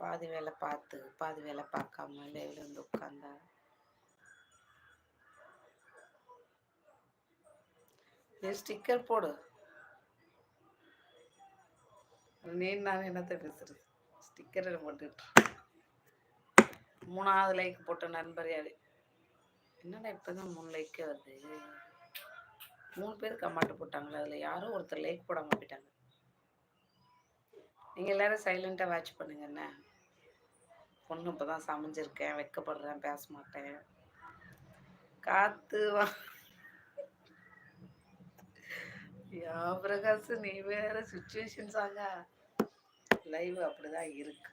பாதி வேலை பார்த்து பாதி வேலை பார்க்காம லைவ்ல வந்து உட்காந்தா ஸ்டிக்கர் போடு. நீ நான் என்னத்த பேசுறது? ஸ்டிக்கர் போட்டுட்டு 3வது லைக் போட்ட நண்பர் யாரு? என்னடா இப்பதான் 3 லைக்கே வருது. 3 பேர் கமெண்ட் போட்டாங்களே, அதுல யாரும் ஒருத்தர் லைக் போடாம போயிட்டாங்க. நீங்க எல்லாரும் சைலண்டா வாட்ச் பண்ணுங்க. என்ன பொண்ணு இப்பதான் சமைஞ்சிருக்கேன், வெக்கப்படுறேன், பேச மாட்டேன். காத்து பிரகாஷ், நீ வேற சுச்சுவேஷன் சாங்க. லைவ் அப்படிதான் இருக்கு.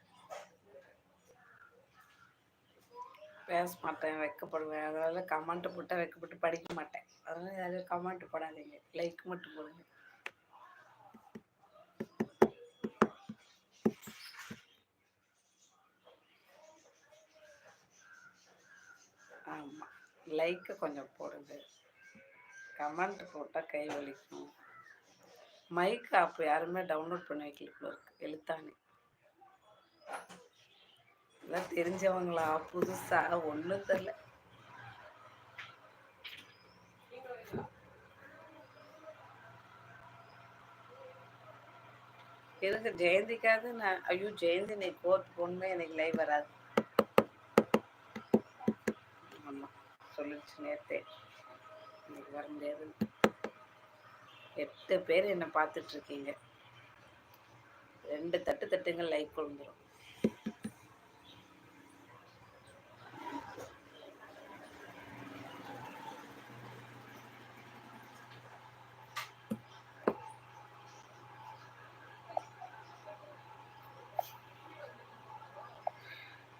பேச மாட்டேன், வெக்கப்படுவேன். அதனால கமெண்ட் போட்டால் வெக்கப்பட்டு படிக்க மாட்டேன். அதனால யாரும் கமெண்ட் போடாதீங்க, லைக் மட்டும் போடுங்க. ஆமாம், லைக்கை கொஞ்சம் போடுங்க. கமெண்ட் போட்டால் கை வலிக்கும். மைக் ஆப் யாருமே டவுன்லோட் பண்ணி வைக்கல இருக்கு. எழுத்தானே எல்லாம் தெரிஞ்சவங்களா புதுசா ஒன்றும் தெரியல. எனக்கு ஜெயந்திக்காக நான் ஐயோ ஜெயந்தி நீ கோர்ட் போகணுமே, எனக்கு லைவ் வராது. ஆமாம் சொல்லிடுச்சு நேற்றே, இன்னைக்கு வர முடியாது. 8 பேர் என்னை பார்த்துட்டு இருக்கீங்க. 2 தட்டு தட்டுங்க, லைக் விழுந்துடும்.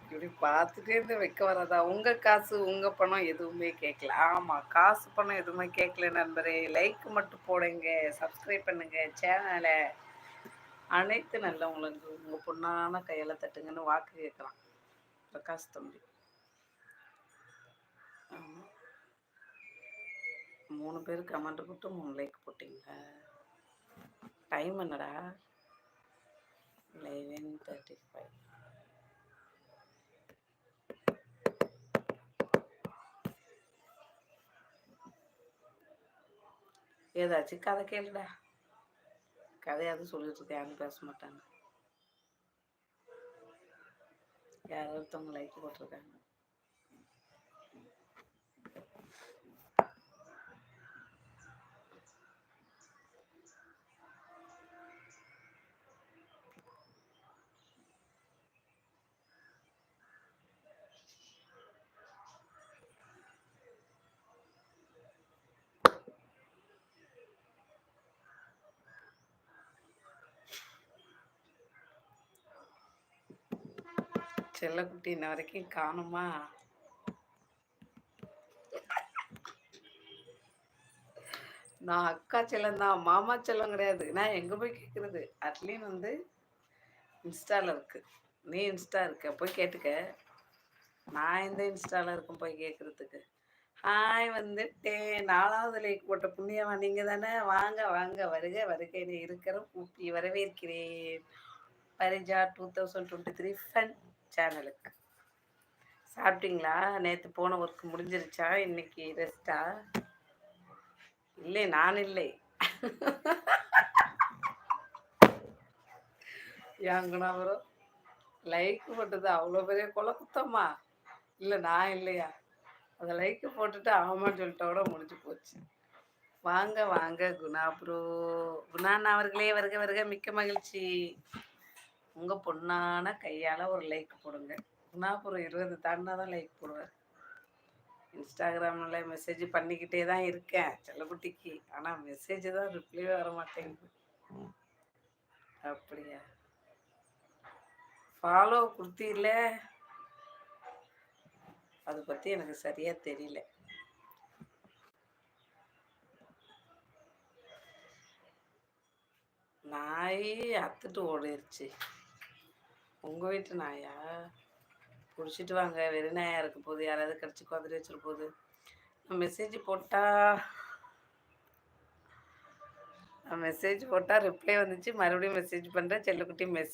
இப்படி பார்த்துட்டே இருந்து வைக்க வராதா? உங்க காசு உங்க பணம் எதுவுமே கேட்கல. ஆமா, காசு பணம் எதுவுமே கேட்கல நண்பரே. லைக் மட்டும் போடுங்க, சப்ஸ்கிரைப் பண்ணுங்க சேனலை. அனைத்து நல்லவங்களுக்கு உங்க பொண்ணான கையில தட்டுங்கன்னு வாக்கு கேட்கலாம் பிரகாஷ் தம்பி. ஆமா, 3 பேர் கமெண்ட் போட்டு 3 லைக் போட்டீங்களா? டைம் என்னடா? 11:35. ஏதாச்சும் கதை கேளுடா. கதையாவது சொல்லிட்டு இருக்க, யாரும் பேச மாட்டாங்க. யாரோ ஒருத்தவங்க லைக் போட்டிருக்காங்க. செல்லக்குட்டி இன்ன வரைக்கும் காணுமா? நான் அக்கா செல்லம் தான், மாமா செல்லம் கிடையாது. நான் எங்க போய் கேட்கறது? அட்லீன் வந்து இன்ஸ்டால இருக்கு, நீ இன்ஸ்டா இருக்க போய் கேட்டுக்க. நான் எந்த இன்ஸ்டால இருக்கும் போய் கேட்கறதுக்கு? ஹாய் வந்துட்டேன். 4வது லைக் போட்ட புண்ணியவா நீங்க தானே? வாங்க வாங்க, வருக வருகைன்னு இருக்கிற கூப்பி வரவேற்கிறேன். பரிஜா 2023 ஃபன் சேனலுக்கு. சாப்பிட்டீங்களா? நேற்று போன ஒர்க் முடிஞ்சிருச்சா? இன்னைக்கு ரெஸ்டா? இல்லை, நான் இல்லை. ஏங்கண்ணா வரும் லைக் போட்டது அவ்வளோ பெரிய குலக்குத்தம்மா? இல்லை நான் இல்லையா? அதை லைக்கு போட்டுட்டு ஆமான்னு சொல்லிட்டோட முடிஞ்சு போச்சு. வாங்க வாங்க குணா ப்ரோ. குணான் அவர்களே வருக வருக, மிக்க மகிழ்ச்சி. உங்கள் பொண்ணான கையால் ஒரு லைக் போடுங்க. குணா ப்ரோ 20 தாண்டினா தான் லைக் போடுவார். இன்ஸ்டாகிராமில் மெசேஜ் பண்ணிக்கிட்டே தான் இருக்கேன் செல்லக்குட்டிக்கு, ஆனால் மெசேஜ் தான் ரிப்ளை வர மாட்டேங்குது. அப்படியா? ஃபாலோ கொடுத்தீர்ல, அதை பற்றி எனக்கு சரியாக தெரியல. நாய் அத்துட்டு ஓடிடுச்சு. உங்கள் வீட்டு நாயா? பிடிச்சிட்டு வாங்க, வெறி நாயாக இருக்க போகுது, யாராவது கடிச்சு குதிரை வச்சிட போகுது. மெசேஜ் போட்டால் ரிப்ளை வந்துச்சு, மறுபடியும் மெசேஜ் பண்ணுறேன். செல்லுக்குட்டி மெசேஜ்